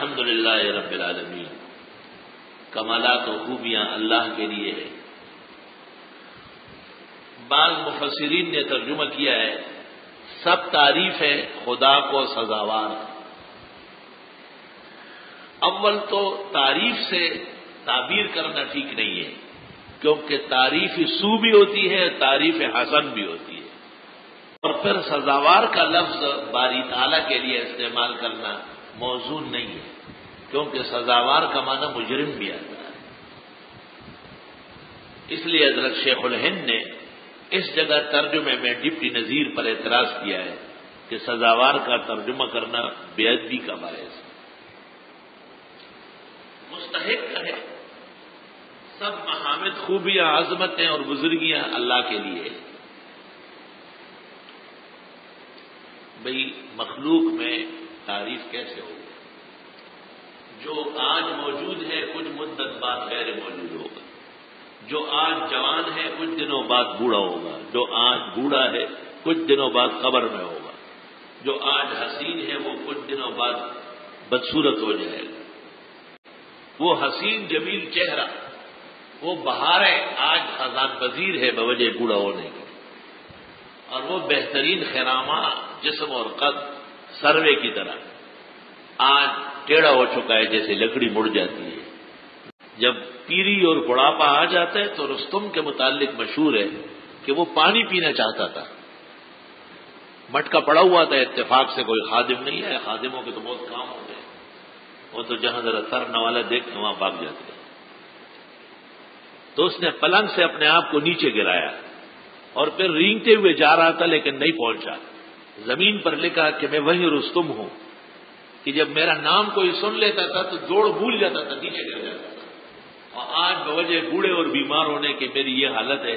الحمدللہ رب العالمین، کمالات و خوبیاں اللہ کے لیے ہے۔ بعض مفسرین نے ترجمہ کیا ہے سب تعریف ہے خدا کو سزاوار۔ اول تو تعریف سے تعبیر کرنا ٹھیک نہیں ہے، کیونکہ تعریف سو بھی ہوتی ہے، تعریف حسن بھی ہوتی ہے، اور پھر سزاوار کا لفظ باری تعالیٰ کے لیے استعمال کرنا موزون نہیں ہے، کیونکہ سزاوار کا معنی مجرم بھی آتا ہے۔ اس لیے حضرت شیخ الہند نے اس جگہ ترجمے میں ڈپٹی نظیر پر اعتراض کیا ہے کہ سزاوار کا ترجمہ کرنا بے ادبی کا باعث ہے۔ مستحق ہے سب محامد خوبیاں، عظمتیں اور بزرگیاں اللہ کے لیے۔ بھئی مخلوق میں تعریف کیسے ہوگی؟ جو آج موجود ہے کچھ مدت بعد غیر موجود ہوگا، جو آج جوان ہے کچھ دنوں بعد بوڑھا ہوگا، جو آج بوڑھا ہے کچھ دنوں بعد قبر میں ہوگا، جو آج حسین ہے وہ کچھ دنوں بعد بدصورت ہو جائے گا۔ وہ حسین جمیل چہرہ، وہ بہاریں آج خزان پذیر ہے بوجہ بوڑھا ہونے کی، اور وہ بہترین خرامہ جسم اور قد سروے کی طرح آج ٹیڑھا ہو چکا ہے، جیسے لکڑی مڑ جاتی ہے۔ جب پیری اور بڑھاپا آ جاتا ہے تو رستم کے متعلق مشہور ہے کہ وہ پانی پینا چاہتا تھا، مٹکا پڑا ہوا تھا، اتفاق سے کوئی خادم نہیں ہے، خادموں کے تو بہت کام ہوتے ہیں، وہ تو جہاں ذرا ترنے والا دیکھ کے وہاں بھاگ جاتے ہیں۔ تو اس نے پلنگ سے اپنے آپ کو نیچے گرایا اور پھر رینگتے ہوئے جا رہا تھا لیکن نہیں پہنچا۔ زمین پر لکھا کہ میں وہی رستم ہوں کہ جب میرا نام کوئی سن لیتا تھا تو جوڑ بھول جاتا تھا، نیچے گر جاتا تھا، اور آج بوجہ بوڑھے اور بیمار ہونے کی میری یہ حالت ہے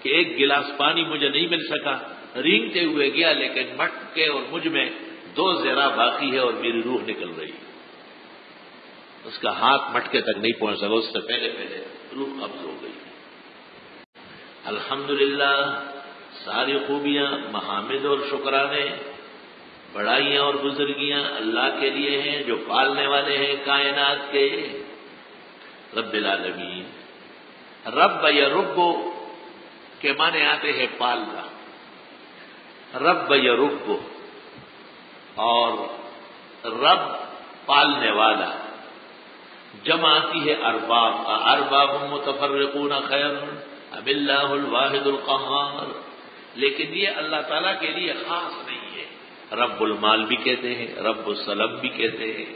کہ ایک گلاس پانی مجھے نہیں مل سکا، رینگتے ہوئے گیا لیکن مٹکے اور مجھ میں 2 ذرا باقی ہے اور میری روح نکل رہی ہے۔ اس کا ہاتھ مٹکے تک نہیں پہنچ سکا، اس سے پہلے روح قبض ہو گئی۔ الحمدللہ ساری خوبیاں، محامد اور شکرانے، بڑائیاں اور بزرگیاں اللہ کے لیے ہیں جو پالنے والے ہیں کائنات کے۔ رب العالمین، رب یرب کے معنی آتے ہیں پالنا، رب یرب، اور رب پالنے والا، جمع آتی ہے ارباب، ارباب متفرقون خیر ام اللہ الواحد القہار، لیکن یہ اللہ تعالیٰ کے لیے خاص نہیں ہے۔ رب المال بھی کہتے ہیں، رب السلم بھی کہتے ہیں،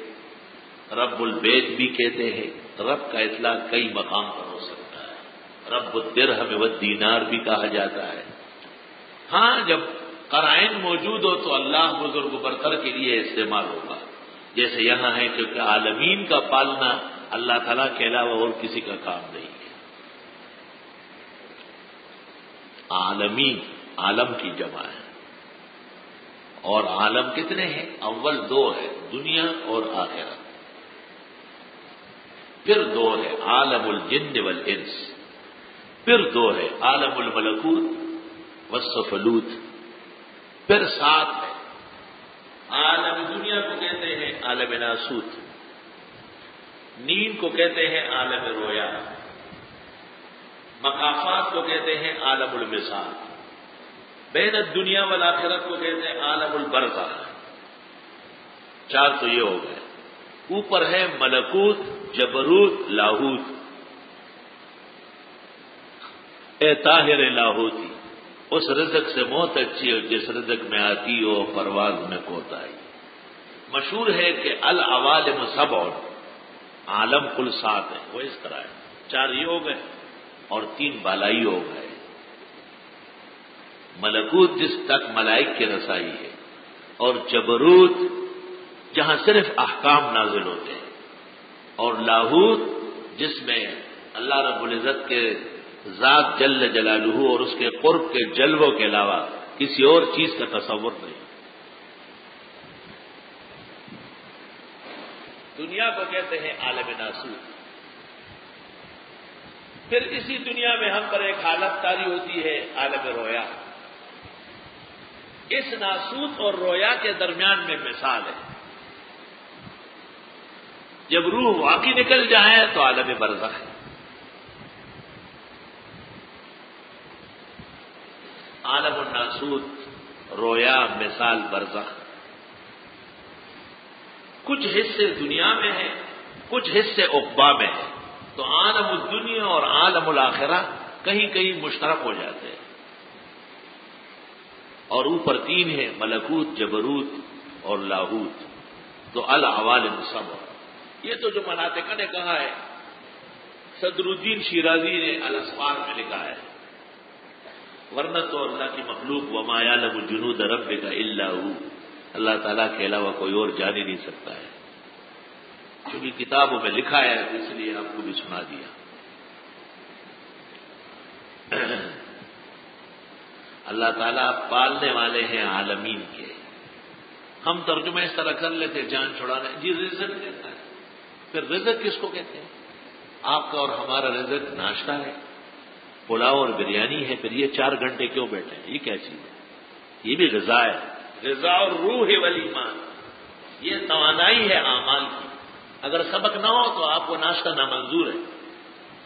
رب البیت بھی کہتے ہیں، رب کا اطلاق کئی مقام پر ہو سکتا ہے، رب الدرہم والدینار بھی کہا جاتا ہے۔ ہاں جب قرائن موجود ہو تو اللہ بزرگ برتر کے لیے استعمال ہوگا، جیسے یہاں ہے کیونکہ عالمین کا پالنا اللہ تعالیٰ کے علاوہ اور کسی کا کام نہیں ہے۔ عالمین عالم کی جمع ہے، اور عالم کتنے ہیں؟ اول 2 ہے، دنیا اور آخرت، پھر 2 ہے عالم الجن والانس، پھر 2 ہے عالم الملکوت والسفلوت، پھر 7 ہے عالم دنیا کو کہتے ہیں عالم ناسوت، نیند کو کہتے ہیں عالم رویا، مقافات کو کہتے ہیں عالم المثال، بین الدنیا والآخرت کو کہتے ہیں عالم البرزخ۔ 4 تو یہ ہو گئے، اوپر ہے ملکوت، جبروت، لاہوت۔ اے طاہر لاہوتی، اس رزق سے موت اچھی ہو جس رزق میں آتی ہو پرواز میں کوتاہی۔ مشہور ہے کہ العوالم 7، عالم کل 7 ہے، وہ اس طرح ہے، 4 یہ ہو گئے اور 3 بالائی ہو گئے۔ ملکوت جس تک ملائک کی رسائی ہے، اور جبروت جہاں صرف احکام نازل ہوتے ہیں، اور لاہوت جس میں اللہ رب العزت کے ذات جل جلالہ اور اس کے قرب کے جلووں کے علاوہ کسی اور چیز کا تصور نہیں۔ دنیا کو کہتے ہیں عالم ناسوت۔ پھر اسی دنیا میں ہم پر ایک حالت طاری ہوتی ہے عالم رویا۔ اس ناسوت اور رویا کے درمیان میں مثال ہے۔ جب روح واقعی نکل جائے تو عالم برزخ ہے. عالم الناسوت رویا مثال برزخ. کچھ حصے دنیا میں ہیں، کچھ حصے عقبا میں ہیں. تو عالم الدنیا اور عالم الآخرہ کہیں کہیں مشترک ہو جاتے ہیں. اور اوپر تین ہیں، ملکوت، جبروت اور لاہوت. تو العوالم سبع. یہ تو جو مناطق نے کہا ہے، صدر الدین شیرازی نے الاسفار میں لکھا ہے. ورنہ تو اللہ کی مخلوق وما یعلم جنود ربک الا هو، اللہ تعالیٰ کے علاوہ کوئی اور جان ہی نہیں سکتا ہے. کیونکہ کتابوں میں لکھا ہے، اس لیے آپ کو بھی سنا دیا. اللہ تعالیٰ پالنے والے ہیں عالمین کے. ہم ترجمہ اس طرح کر لیتے جان چھڑانا، جی رزق دیتا ہے. پھر رزق کس کو کہتے ہیں؟ آپ کا اور ہمارا رزق ناشتہ ہے، پلاؤ اور بریانی ہے. پھر یہ 4 گھنٹے کیوں بیٹھے ہیں؟ یہ کیا چیز ہے؟ یہ بھی غذا ہے. غذا اور روح والایمان، یہ توانائی ہے اعمال کی. اگر سبق نہ ہو تو آپ کو ناشتہ نامنظور ہے.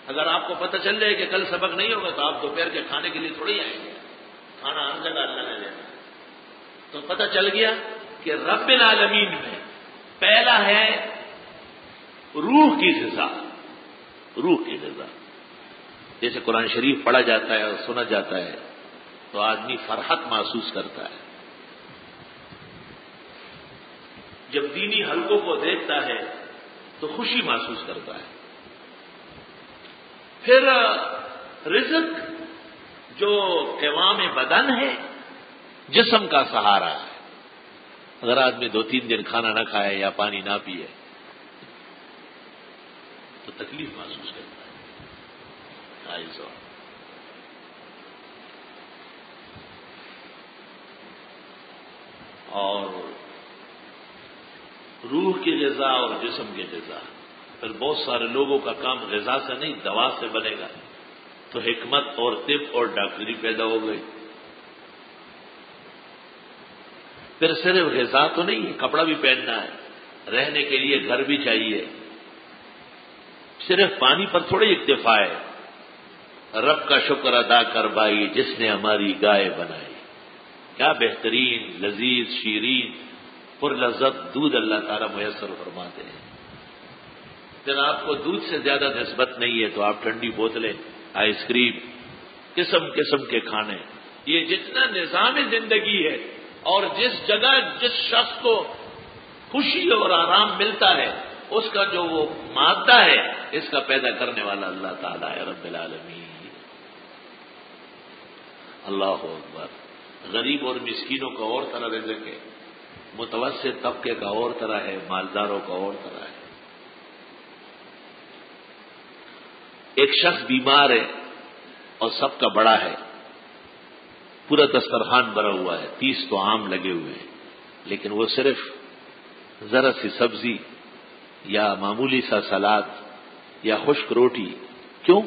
اگر آپ کو پتہ چل جائے کہ کل سبق نہیں ہوگا تو آپ دوپہر کے کھانے کے لیے تھوڑی آئیں گے. کھانا ہر جگہ اللہ نے دینا. تو پتہ چل گیا کہ رب العالمین میں پہلا ہے روح کی غذا. روح کی غذا جیسے قرآن شریف پڑھا جاتا ہے اور سنا جاتا ہے تو آدمی فرحت محسوس کرتا ہے. جب دینی حلقوں کو دیکھتا ہے تو خوشی محسوس کرتا ہے. پھر رزق جو قوام بدن ہے، جسم کا سہارا ہے. اگر آدمی 2-3 دن کھانا نہ کھائے یا پانی نہ پیے تو تکلیف محسوس کرتا ہے. اور روح کی غذا اور جسم کی غذا. پھر بہت سارے لوگوں کا کام غذا سے نہیں دوا سے بنے گا. تو حکمت اور طب اور ڈاکٹری پیدا ہو گئی. پھر صرف غذا تو نہیں ہے، کپڑا بھی پہننا ہے، رہنے کے لیے گھر بھی چاہیے. صرف پانی پر تھوڑی اکتفا ہے. رب کا شکر ادا کر بھائی جس نے ہماری گائے بنائی. کیا بہترین، لذیذ، شیرین، پر لذت دودھ اللہ تعالیٰ میسر فرماتے ہیں. پھر آپ کو دودھ سے زیادہ نسبت نہیں ہے تو آپ ٹھنڈی بوتلیں، آئس کریم، قسم قسم کے کھانے. یہ جتنا نظام زندگی ہے اور جس جگہ جس شخص کو خوشی اور آرام ملتا ہے اس کا جو وہ مادہ ہے اس کا پیدا کرنے والا اللہ تعالیٰ ہے رب العالمین. اللہ اکبر. غریب اور مسکینوں کا اور طرح رزق ہے، متوسط طبقے کا اور طرح ہے، مالداروں کا اور طرح ہے. ایک شخص بیمار ہے اور سب کا بڑا ہے، پورا دسترخوان بھرا ہوا ہے، 30 تو عام لگے ہوئے ہیں، لیکن وہ صرف ذرا سی سبزی یا معمولی سا سلاد یا خشک روٹی. کیوں؟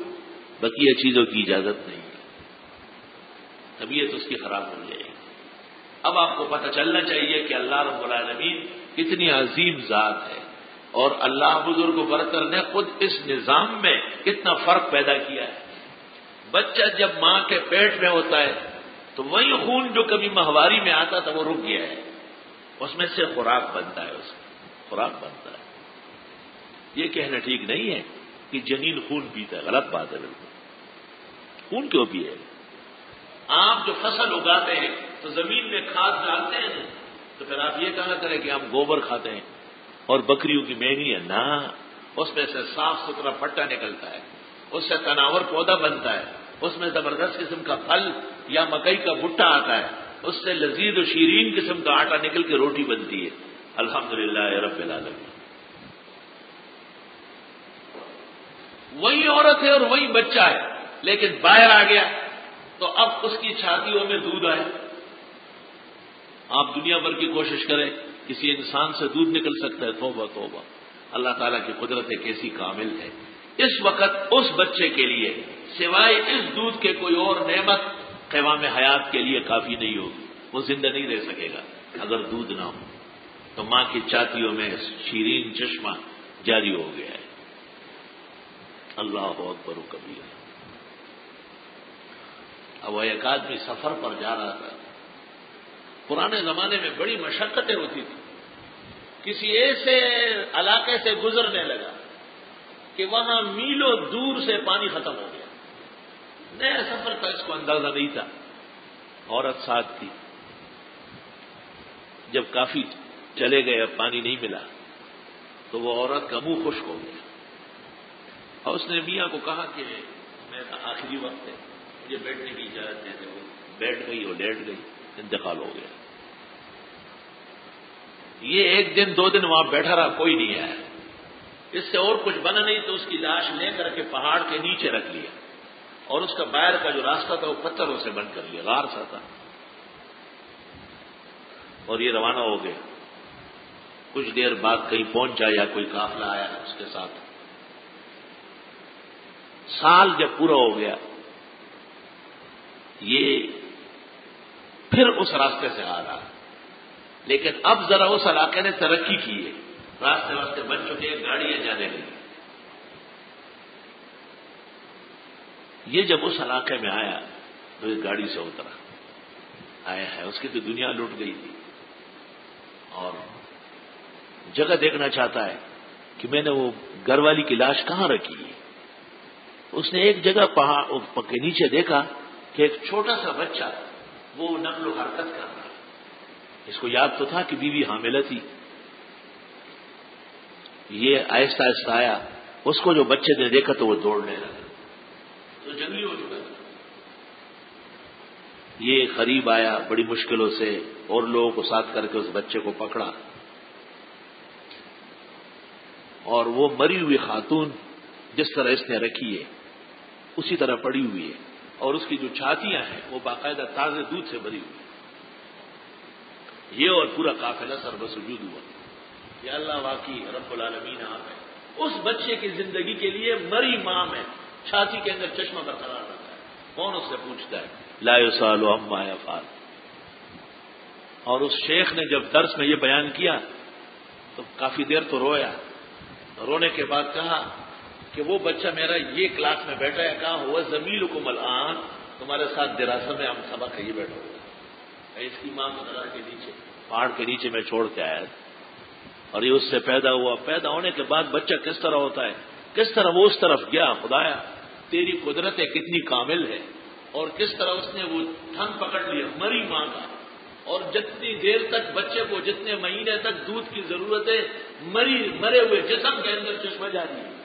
بقیہ چیزوں کی اجازت نہیں ہے. طبیعت اس کی خراب ہو جائے گی. اب آپ کو پتہ چلنا چاہیے کہ اللہ رب العالمین کتنی عظیم ذات ہے اور اللہ بزرگ و برتر نے خود اس نظام میں کتنا فرق پیدا کیا ہے. بچہ جب ماں کے پیٹ میں ہوتا ہے تو وہی خون جو کبھی ماہواری میں آتا تھا وہ رک گیا ہے، اس میں سے خوراک بنتا ہے، اس خوراک بنتا ہے. یہ کہنا ٹھیک نہیں ہے کہ جنین خون پیتا ہے، غلط بات ہے. بالکل خون کیوں پیے؟ آپ جو فصل اگاتے ہیں تو زمین میں کھاد ڈالتے ہیں، تو پھر آپ یہ کہنا کریں کہ ہم گوبر کھاتے ہیں اور بکریوں کی مینی ہے. نہ، اس میں سے صاف ستھرا پٹا نکلتا ہے، اس سے تناور پودا بنتا ہے، اس میں زبردست قسم کا پھل یا مکئی کا بھٹا آتا ہے، اس سے لذیذ و شیرین قسم کا آٹا نکل کے روٹی بنتی ہے. الحمدللہ رب العالمین. وہی عورت ہے اور وہی بچہ ہے، لیکن باہر آ گیا تو اب اس کی چھاتیوں میں دودھ آئے. آپ دنیا بھر کی کوشش کریں، کسی انسان سے دودھ نکل سکتا ہے؟ توبہ توبہ. اللہ تعالیٰ کی قدرت کیسی کامل ہے. اس وقت اس بچے کے لیے سوائے اس دودھ کے کوئی اور نعمت قوام حیات کے لیے کافی نہیں ہوگی. وہ زندہ نہیں رہ سکے گا اگر دودھ نہ ہو. تو ماں کی چھاتیوں میں شیرین چشمہ جاری ہو گیا ہے۔ اللہ اکبر و کبیر۔ اب وہ ایک آدمی سفر پر جا رہا تھا۔ پرانے زمانے میں بڑی مشقتیں ہوتی تھی، کسی ایسے علاقے سے گزرنے لگا کہ وہاں میلوں دور سے پانی ختم ہو گیا، نیا سفر تھا، اس کو اندازہ نہیں تھا، عورت ساتھ تھی۔ جب کافی چلے گئے اب پانی نہیں ملا تو وہ عورت کا منہ خشک ہو گیا، اور اس نے میاں کو کہا کہ میرا آخری وقت ہے، مجھے بیٹھنے کی اجازت دے دو۔ بیٹھ گئی اور لیٹ گئی، انتقال ہو گیا۔ یہ ایک دن دو دن وہاں بیٹھا رہا، کوئی نہیں آیا، اس سے اور کچھ بنا نہیں تو اس کی لاش لے کر کے پہاڑ کے نیچے رکھ لیا، اور اس کا باہر کا جو راستہ تھا وہ پتھروں سے بند کر لیا، غار سا تھا، اور یہ روانہ ہو گیا۔ کچھ دیر بعد کہیں پہنچا یا کوئی قافلہ آیا اس کے ساتھ۔ سال جب پورا ہو گیا، یہ پھر اس راستے سے آ رہا، لیکن اب ذرا اس علاقے نے ترقی کی ہے، راستے واسطے بن چکے ہیں، گاڑیاں جانے لگی۔ یہ جب اس علاقے میں آیا تو یہ گاڑی سے اترا، آیا ہے، اس کی تو دنیا لٹ گئی تھی، اور جگہ دیکھنا چاہتا ہے کہ میں نے وہ گھر والی کی لاش کہاں رکھی ہے۔ اس نے ایک جگہ پہاڑ کے نیچے دیکھا کہ ایک چھوٹا سا بچہ وہ نقل و حرکت کر رہا ہے۔ اس کو یاد تو تھا کہ بیوی حاملہ تھی۔ یہ آہستہ آہستہ آیا، اس کو جو بچے نے دیکھا تو وہ دوڑنے لگا، تو جنگلی ہو چکا تھا۔ یہ قریب آیا بڑی مشکلوں سے، اور لوگوں کو ساتھ کر کے اس بچے کو پکڑا، اور وہ مری ہوئی خاتون جس طرح اس نے رکھی ہے اسی طرح پڑی ہوئی ہے، اور اس کی جو چھاتیاں ہیں وہ باقاعدہ تازے دودھ سے بھری ہوئی۔ یہ اور پورا قافلہ سر بسجود ہوا کہ اللہ واقعی رب العالمین آپ ہے۔ اس بچے کی زندگی کے لیے مری ماں میں چھاتی کے اندر چشمہ برقرار رہتا ہے، کون اس سے پوچھتا ہے؟ لا یسأل عما یفعل۔ اور اس شیخ نے جب درس میں یہ بیان کیا تو کافی دیر تو رویا، رونے کے بعد کہا کہ وہ بچہ میرا یہ کلاس میں بیٹھا ہے، کہا ہوا زمیلکم الآن، تمہارے ساتھ دراسہ میں ہم سبق ہے، یہ بیٹھا ہوا ہے، اس کی ماں کو درخت کے نیچے، پہاڑ کے نیچے میں چھوڑ کے آیا، اور یہ اس سے پیدا ہوا۔ پیدا ہونے کے بعد بچہ کس طرح ہوتا ہے، کس طرح وہ اس طرف گیا، خدایا تیری قدرت کتنی کامل ہے، اور کس طرح اس نے وہ تھن پکڑ لیا مری ماں کا، اور جتنی دیر تک بچے کو، جتنے مہینے تک دودھ کی ضرورت ہے، مرے ہوئے جسم کے اندر چشمہ جاری ہے۔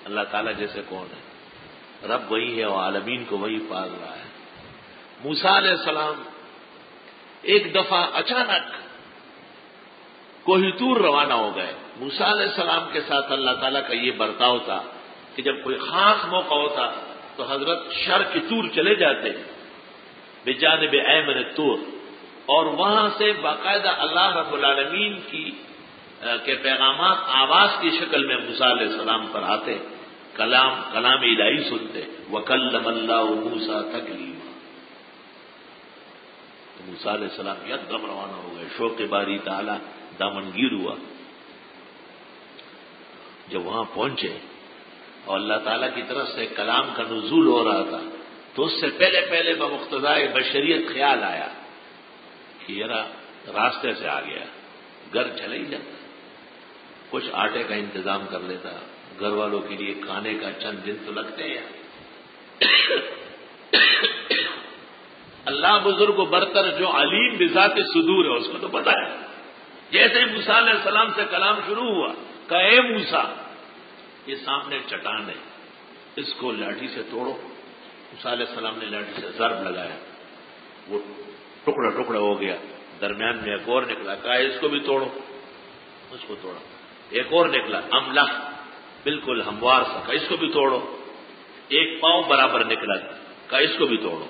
اللہ تعالیٰ جیسے کون ہے؟ رب وہی ہے، اور عالمین کو وہی پال رہا ہے۔ موسیٰ علیہ السلام ایک دفعہ اچانک کوہ طور روانہ ہو گئے۔ موسیٰ علیہ السلام کے ساتھ اللہ تعالیٰ کا یہ برتاؤ تھا کہ جب کوئی خاص موقع ہوتا تو حضرت شرق طور چلے جاتے بجانب ایمن طور، اور وہاں سے باقاعدہ اللہ رب العالمین کے پیغامات آواز کی شکل میں موسیٰ علیہ السلام پر آتے، کلام الہی سنتے۔ وَكَلَّمَ اللَّهُ مُوسَىٰ تَكْلِيمًا۔ موسیٰ علیہ السلام یکدم روانہ ہو گئے، شوق باری تعالی دامنگیر ہوا۔ جب وہاں پہنچے اور اللہ تعالیٰ کی طرف سے کلام کا نزول ہو رہا تھا تو اس سے پہلے بمقتضائے بشریت خیال آیا کہ ذرا راستے سے آ گیا، گھر چلے ہی جاتا، کچھ آٹے کا انتظام کر لیتا، گھر والوں کے لیے کھانے کا چند دن تو لگتے ہیں۔ اللہ بزرگ و برتر جو علیم بذات صدور ہے، اس کو تو پتا ہے۔ جیسے ہی موسیٰ علیہ السلام سے کلام شروع ہوا، کہا اے موسیٰ، یہ سامنے چٹان ہے، اس کو لاٹھی سے توڑو۔ موسیٰ علیہ السلام نے لاٹھی سے ضرب لگایا، وہ ٹکڑا ٹکڑا ہو گیا، درمیان میں ایک اور نکلا، کہا اس کو بھی توڑو، اس کو توڑا، ایک اور نکلا املح بالکل ہموار سا، کہا اس کو بھی توڑو، ایک پاؤں برابر نکلا، کہا اس کو بھی توڑو۔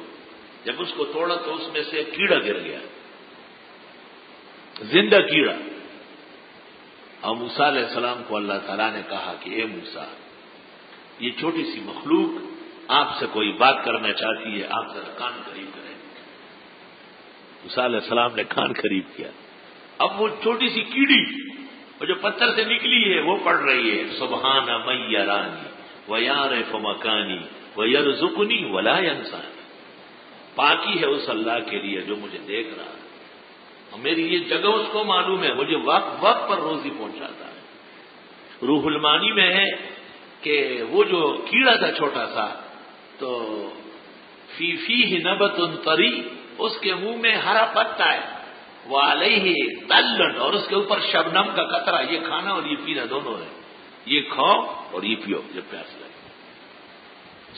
جب اس کو توڑا تو اس میں سے کیڑا گر گیا، زندہ کیڑا، اور موسیٰ علیہ السلام کو اللہ تعالیٰ نے کہا کہ اے موسیٰ، یہ چھوٹی سی مخلوق آپ سے کوئی بات کرنا چاہتی ہے، آپ ذرا کان قریب کریں۔ موسیٰ علیہ السلام نے کان قریب کیا، اب وہ چھوٹی سی کیڑی اور جو پتھر سے نکلی ہے وہ پڑھ رہی ہے سبحان من یرانی ویعرف مکانی ویرزقنی ولا ینسانی. پاکی ہے اس اللہ کے لیے جو مجھے دیکھ رہا ہے اور میری یہ جگہ اس کو معلوم ہے, مجھے وقت وقت پر روزی پہنچاتا ہے. روح المانی میں ہے کہ وہ جو کیڑا تھا چھوٹا سا, تو فی فیہ نبت طری, اس کے منہ میں ہرا پتا ہے, وعلیہ تلن, اور اس کے اوپر شبنم کا قطرہ. یہ کھانا اور یہ پینا دونوں ہے, یہ کھاؤ اور یہ پیو جب پیاس لگے.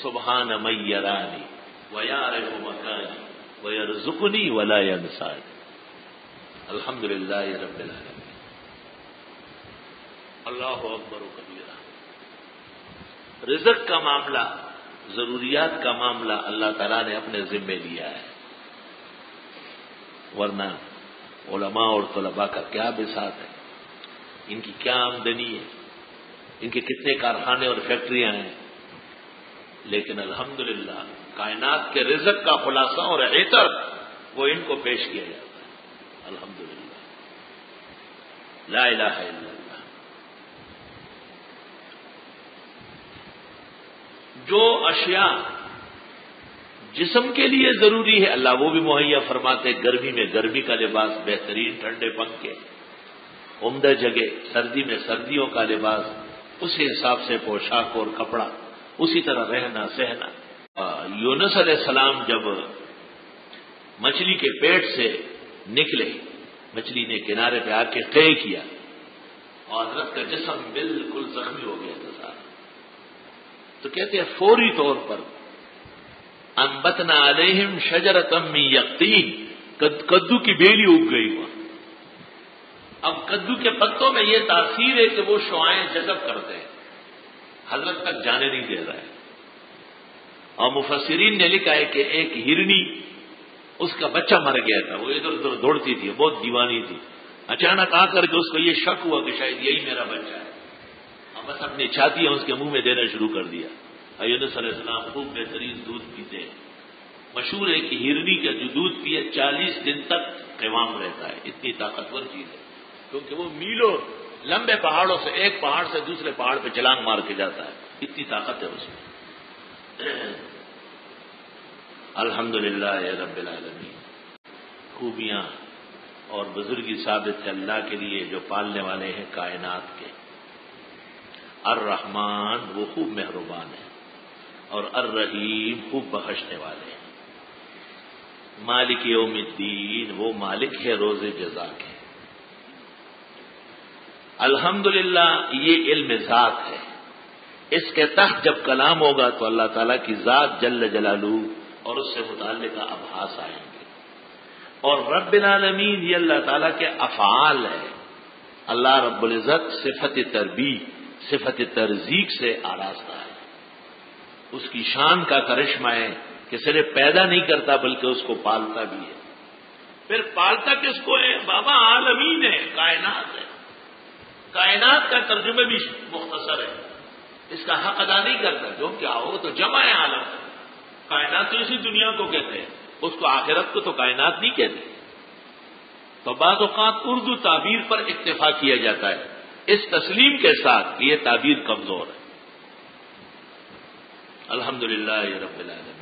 سبحان من یرانی ویعرف مکانی ویرزقنی ولا ینسانی. الحمدللہ رب العالمین. اللہ اکبر و کبیرہ. رزق کا معاملہ, ضروریات کا معاملہ اللہ تعالیٰ نے اپنے ذمے لیا ہے, ورنہ علماء اور طلباء کا کیا بساط ہے, ان کی کیا آمدنی ہے, ان کے کتنے کارخانے اور فیکٹریاں ہیں. لیکن الحمدللہ کائنات کے رزق کا خلاصہ اور عطر وہ ان کو پیش کیا جاتا ہے. الحمدللہ, لا الہ الا اللہ. جو اشیاء جسم کے لیے ضروری ہے اللہ وہ بھی مہیا فرماتے. گرمی میں گرمی کا لباس, بہترین ٹھنڈے پنکھے, عمدہ جگہ, سردی میں سردیوں کا لباس, اسی حساب سے پوشاک اور کپڑا, اسی طرح رہنا سہنا. یونس علیہ السلام جب مچھلی کے پیٹ سے نکلے, مچھلی نے کنارے پہ آ کے قے کیا اور حضرت کا جسم بالکل زخمی ہو گیا تھا سارا. تو کہتے ہیں فوری طور پر انبتنا علیہم شجرۃ من یقطین, کدو کی بیلی اگ گئی وہاں. اب کدو کے پتوں میں یہ تاثیر ہے کہ وہ شعاعیں جذب کرتے ہیں, حضرت تک جانے نہیں دے رہا ہے. اور مفسرین نے لکھا ہے کہ ایک ہرنی, اس کا بچہ مر گیا تھا, وہ ادھر ادھر دوڑتی تھی, بہت دیوانی تھی. اچانک آ کر کے اس کو یہ شک ہوا کہ شاید یہی میرا بچہ ہے. اب بس اپنی چھاتیاں اس کے منہ میں دینا شروع کر دیا. یونس علیہ السلام خوب بہترین دودھ پیتے ہیں. مشہور ہے کہ ہرنی کا جو دودھ پیے 40 دن تک قوام رہتا ہے. اتنی طاقتور چیز ہے, کیونکہ وہ میلوں لمبے پہاڑوں سے ایک پہاڑ سے دوسرے پہاڑ پہ چھلانگ مار کے جاتا ہے. اتنی طاقت ہے اس میں. الحمدللہ رب العالمین. خوبیاں اور بزرگی ثابت ہے اللہ کے لیے جو پالنے والے ہیں کائنات کے. الرحمن وہ خوب مہربان ہے, اور الرحیم خوب بخشنے والے ہیں. مالک یوم الدین وہ مالک ہے روز جزا کے. الحمدللہ یہ علم ذات ہے. اس کے تحت جب کلام ہوگا تو اللہ تعالیٰ کی ذات جل جلالہ اور اس سے متعلق ابحاث آئیں گے. اور رب العالمین یہ اللہ تعالیٰ کے افعال ہے. اللہ رب العزت صفت تربیت, صفت ترزیق سے آراستہ ہے. اس کی شان کا کرشمہ ہے کہ صرف پیدا نہیں کرتا بلکہ اس کو پالتا بھی ہے. پھر پالتا کس کو ہے بابا؟ عالمین ہے, کائنات ہے. کائنات کا ترجمہ بھی مختصر ہے, اس کا حق ادا نہیں کرتا. جو کیا ہو تو جمع ہے عالم. کائنات تو اسی دنیا کو کہتے ہیں, اس کو آخرت کو تو کائنات نہیں کہتے. تو بعض اوقات اردو تعبیر پر اکتفا کیا جاتا ہے اس تسلیم کے ساتھ کہ یہ تعبیر کمزور ہے. الحمدللہ رب العالمین.